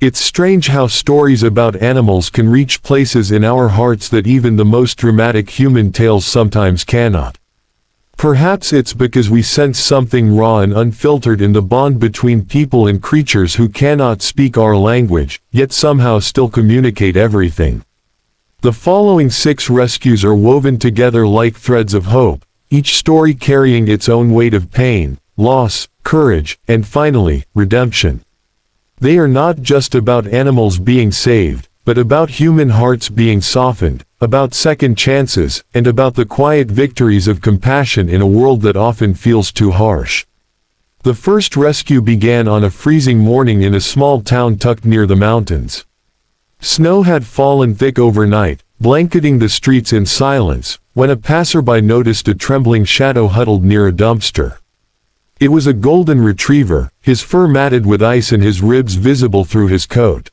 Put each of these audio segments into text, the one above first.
It's strange how stories about animals can reach places in our hearts that even the most dramatic human tales sometimes cannot. Perhaps it's because we sense something raw and unfiltered in the bond between people and creatures who cannot speak our language, yet somehow still communicate everything. The following 6 rescues are woven together like threads of hope, each story carrying its own weight of pain, loss, courage, and finally, redemption. They are not just about animals being saved, but about human hearts being softened, about second chances, and about the quiet victories of compassion in a world that often feels too harsh. The first rescue began on a freezing morning in a small town tucked near the mountains. Snow had fallen thick overnight, blanketing the streets in silence, when a passerby noticed a trembling shadow huddled near a dumpster. It was a golden retriever, his fur matted with ice and his ribs visible through his coat.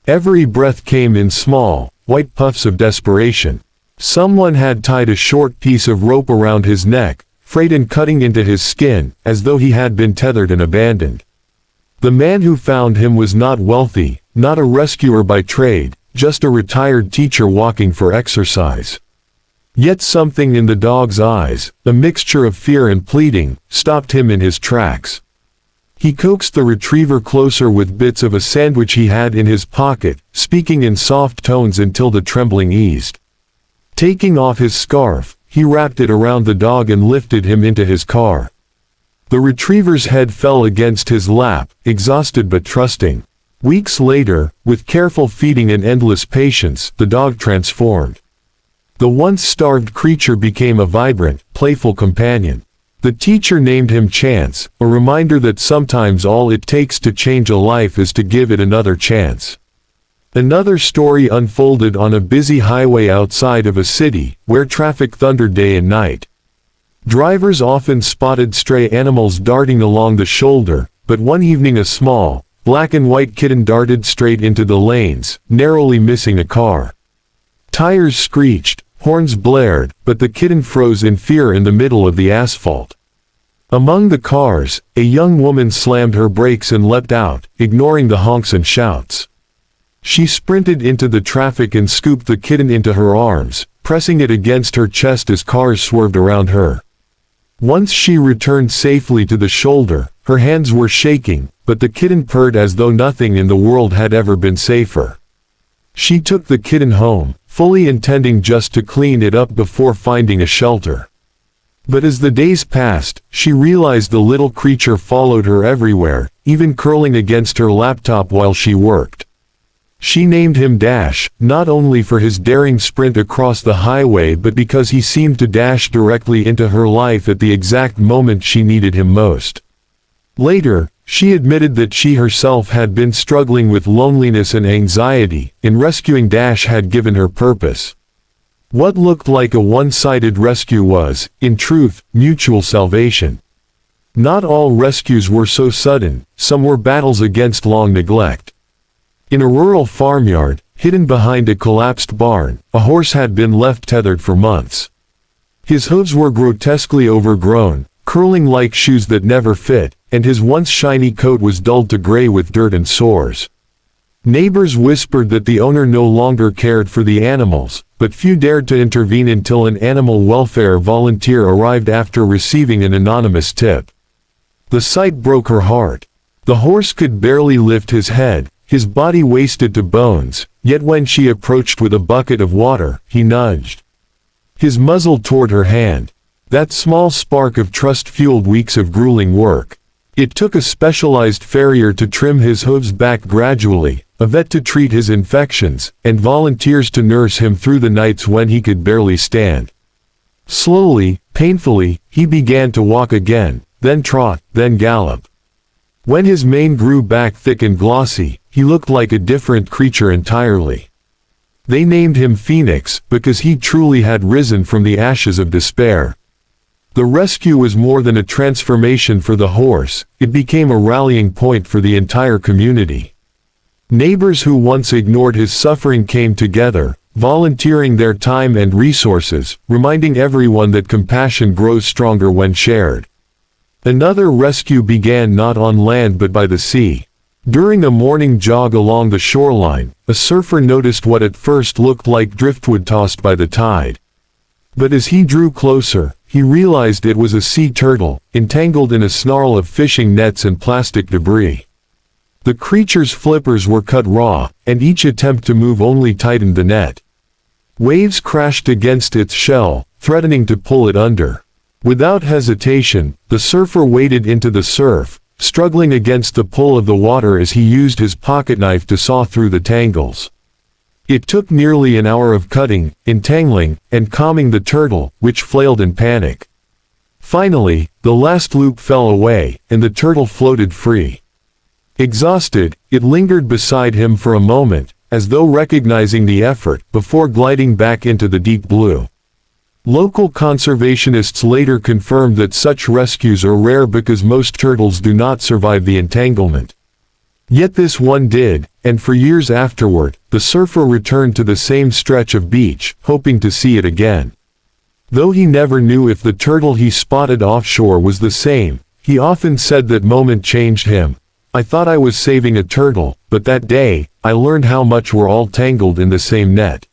Every breath came in small, white puffs of desperation. Someone had tied a short piece of rope around his neck, frayed and cutting into his skin, as though he had been tethered and abandoned. The man who found him was not wealthy, not a rescuer by trade, just a retired teacher walking for exercise. Yet something in the dog's eyes, a mixture of fear and pleading, stopped him in his tracks. He coaxed the retriever closer with bits of a sandwich he had in his pocket, speaking in soft tones until the trembling eased. Taking off his scarf, he wrapped it around the dog and lifted him into his car. The retriever's head fell against his lap, exhausted but trusting. Weeks later, with careful feeding and endless patience, the dog transformed. The once starved creature became a vibrant, playful companion. The teacher named him Chance, a reminder that sometimes all it takes to change a life is to give it another chance. Another story unfolded on a busy highway outside of a city, where traffic thundered day and night. Drivers often spotted stray animals darting along the shoulder, but one evening a small, black and white kitten darted straight into the lanes, narrowly missing a car. Tires screeched, horns blared, but the kitten froze in fear in the middle of the asphalt. Among the cars, a young woman slammed her brakes and leapt out, ignoring the honks and shouts. She sprinted into the traffic and scooped the kitten into her arms, pressing it against her chest as cars swerved around her. Once she returned safely to the shoulder, her hands were shaking, but the kitten purred as though nothing in the world had ever been safer. She took the kitten home, fully intending just to clean it up before finding a shelter. But as the days passed, she realized the little creature followed her everywhere, even curling against her laptop while she worked. She named him Dash, not only for his daring sprint across the highway but because he seemed to dash directly into her life at the exact moment she needed him most. Later, she admitted that she herself had been struggling with loneliness and anxiety, and rescuing Dash had given her purpose. What looked like a one-sided rescue was, in truth, mutual salvation. Not all rescues were so sudden, some were battles against long neglect. In a rural farmyard, hidden behind a collapsed barn, a horse had been left tethered for months. His hooves were grotesquely overgrown, curling like shoes that never fit, and his once shiny coat was dulled to gray with dirt and sores. Neighbors whispered that the owner no longer cared for the animals, but few dared to intervene until an animal welfare volunteer arrived after receiving an anonymous tip. The sight broke her heart. The horse could barely lift his head, his body wasted to bones, yet when she approached with a bucket of water, he nudged his muzzle toward her hand. That small spark of trust fueled weeks of grueling work. It took a specialized farrier to trim his hooves back gradually, a vet to treat his infections, and volunteers to nurse him through the nights when he could barely stand. Slowly, painfully, he began to walk again, then trot, then gallop. When his mane grew back thick and glossy, he looked like a different creature entirely. They named him Phoenix, because he truly had risen from the ashes of despair. The rescue was more than a transformation for the horse, it became a rallying point for the entire community. Neighbors who once ignored his suffering came together, volunteering their time and resources, reminding everyone that compassion grows stronger when shared. Another rescue began not on land but by the sea. During a morning jog along the shoreline, a surfer noticed what at first looked like driftwood tossed by the tide. But as he drew closer, he realized it was a sea turtle, entangled in a snarl of fishing nets and plastic debris. The creature's flippers were cut raw, and each attempt to move only tightened the net. Waves crashed against its shell, threatening to pull it under. Without hesitation, the surfer waded into the surf, struggling against the pull of the water as he used his pocketknife to saw through the tangles. It took nearly an hour of cutting, entangling, and calming the turtle, which flailed in panic. Finally, the last loop fell away, and the turtle floated free. Exhausted, it lingered beside him for a moment, as though recognizing the effort, before gliding back into the deep blue. Local conservationists later confirmed that such rescues are rare because most turtles do not survive the entanglement. Yet this one did, and for years afterward, the surfer returned to the same stretch of beach, hoping to see it again. Though he never knew if the turtle he spotted offshore was the same, he often said that moment changed him. "I thought I was saving a turtle, but that day, I learned how much we're all tangled in the same net.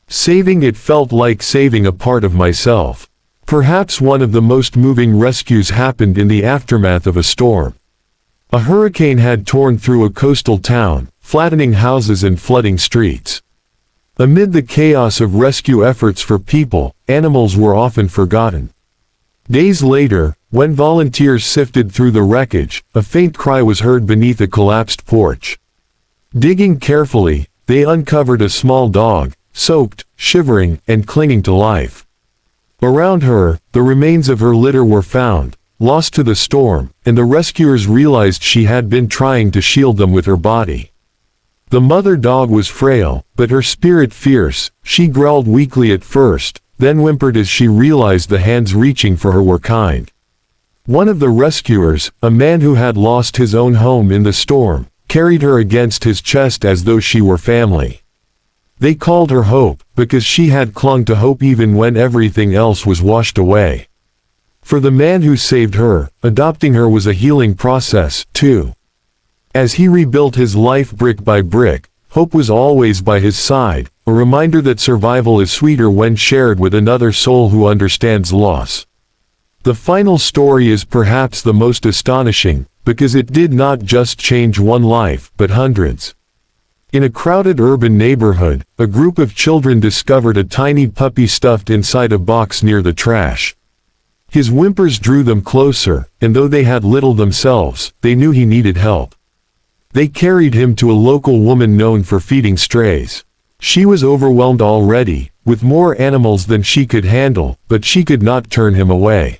Saving it felt like saving a part of myself." Perhaps one of the most moving rescues happened in the aftermath of a storm. A hurricane had torn through a coastal town, flattening houses and flooding streets. Amid the chaos of rescue efforts for people, animals were often forgotten. Days later, when volunteers sifted through the wreckage, a faint cry was heard beneath a collapsed porch. Digging carefully, they uncovered a small dog, soaked, shivering, and clinging to life. Around her, the remains of her litter were found, lost to the storm, and the rescuers realized she had been trying to shield them with her body. The mother dog was frail, but her spirit fierce. She growled weakly at first, then whimpered as she realized the hands reaching for her were kind. One of the rescuers, a man who had lost his own home in the storm, carried her against his chest as though she were family. They called her Hope, because she had clung to hope even when everything else was washed away. For the man who saved her, adopting her was a healing process, too. As he rebuilt his life brick by brick, hope was always by his side, a reminder that survival is sweeter when shared with another soul who understands loss. The final story is perhaps the most astonishing, because it did not just change one life, but hundreds. In a crowded urban neighborhood, a group of children discovered a tiny puppy stuffed inside a box near the trash. His whimpers drew them closer, and though they had little themselves, they knew he needed help. They carried him to a local woman known for feeding strays. She was overwhelmed already, with more animals than she could handle, but she could not turn him away.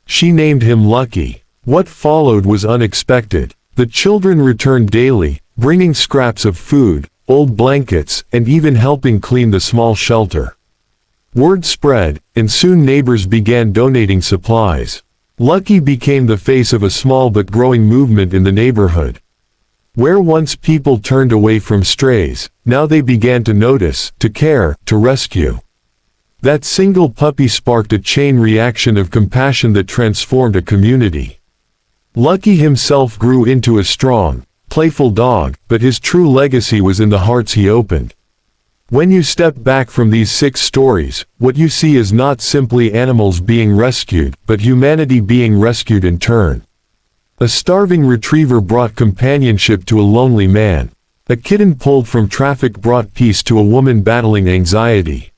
She named him Lucky. What followed was unexpected. The children returned daily, bringing scraps of food, old blankets, and even helping clean the small shelter. Word spread, and soon neighbors began donating supplies. Lucky became the face of a small but growing movement in the neighborhood. Where once people turned away from strays, now they began to notice, to care, to rescue. That single puppy sparked a chain reaction of compassion that transformed a community. Lucky himself grew into a strong, playful dog, but his true legacy was in the hearts he opened. When you step back from these 6 stories, what you see is not simply animals being rescued, but humanity being rescued in turn. A starving retriever brought companionship to a lonely man. A kitten pulled from traffic brought peace to a woman battling anxiety.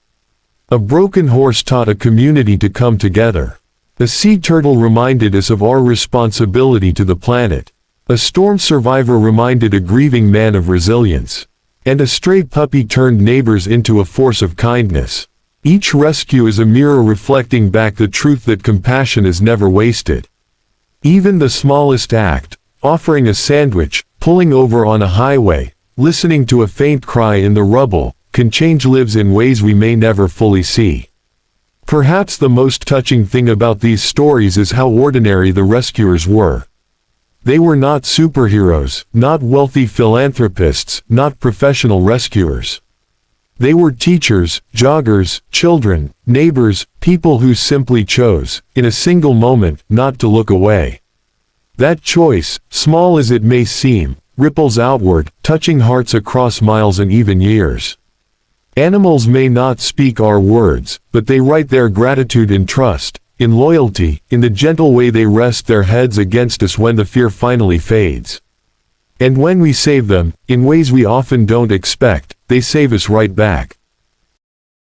A broken horse taught a community to come together. A sea turtle reminded us of our responsibility to the planet. A storm survivor reminded a grieving man of resilience. And a stray puppy turned neighbors into a force of kindness. Each rescue is a mirror reflecting back the truth that compassion is never wasted. Even the smallest act, offering a sandwich, pulling over on a highway, listening to a faint cry in the rubble, can change lives in ways we may never fully see. Perhaps the most touching thing about these stories is how ordinary the rescuers were. They were not superheroes, not wealthy philanthropists, not professional rescuers. They were teachers, joggers, children, neighbors, people who simply chose, in a single moment, not to look away. That choice, small as it may seem, ripples outward, touching hearts across miles and even years. Animals may not speak our words, but they write their gratitude in trust, in loyalty, in the gentle way they rest their heads against us when the fear finally fades. And when we save them, in ways we often don't expect, they save us right back.